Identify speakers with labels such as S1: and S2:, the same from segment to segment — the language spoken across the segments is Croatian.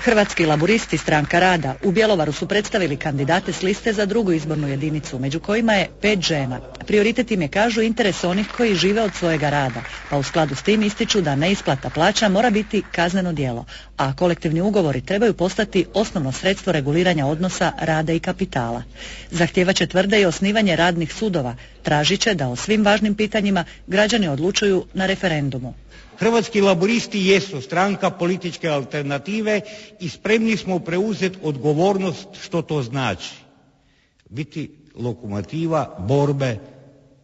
S1: Hrvatski laburisti Stranka rada u Bjelovaru su predstavili kandidate s liste za drugu izbornu jedinicu, među kojima je 5 žena. Prioritet im je, kažu, interes onih koji žive od svojega rada, pa u skladu s tim ističu da neisplata plaća mora biti kazneno djelo, a kolektivni ugovori trebaju postati osnovno sredstvo reguliranja odnosa rada i kapitala. Zahtijevat će, tvrde, i osnivanje radnih sudova, tražit će da o svim važnim pitanjima građani odlučuju na referendumu.
S2: Hrvatski laburisti jesu stranka političke alternative i spremni smo preuzeti odgovornost što to znači. Biti lokomotiva borbe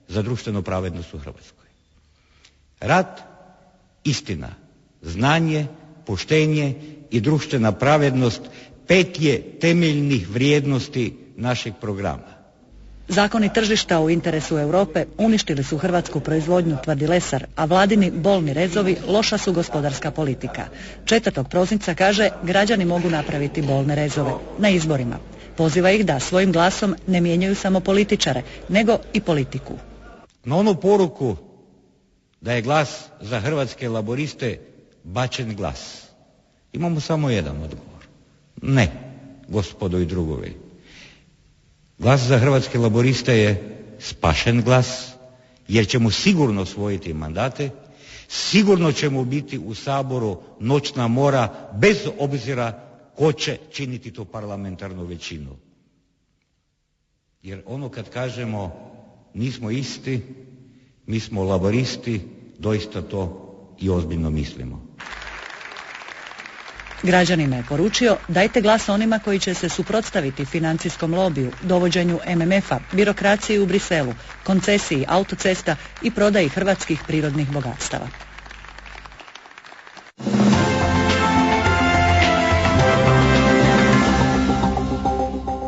S2: za društvenu pravednost u Hrvatskoj. Rad, istina, znanje, poštenje i društvena pravednost 5 je temeljnih vrijednosti našeg programa.
S1: Zakoni tržišta u interesu Europe uništili su hrvatsku proizvodnju, tvrdi Lesar, a vladini bolni rezovi loša su gospodarska politika. 4. prosinca, kaže, građani mogu napraviti bolne rezove na izborima. Poziva ih da svojim glasom ne mijenjaju samo političare, nego i politiku.
S2: Na onu poruku da je glas za Hrvatske laburiste bačen glas, imamo samo jedan odgovor. Ne, gospodo i drugovi. Glas za Hrvatske laburiste je spašen glas, jer ćemo sigurno osvojiti mandate, sigurno ćemo biti u Saboru noćna mora, bez obzira ko će činiti tu parlamentarnu većinu. Jer ono kad kažemo nismo isti, mi smo laburisti, doista to i ozbiljno mislimo.
S1: Građanima je poručio: dajte glas onima koji će se suprotstaviti financijskom lobiju, dovođenju MMF-a, birokraciji u Briselu, koncesiji autocesta i prodaji hrvatskih prirodnih bogatstava.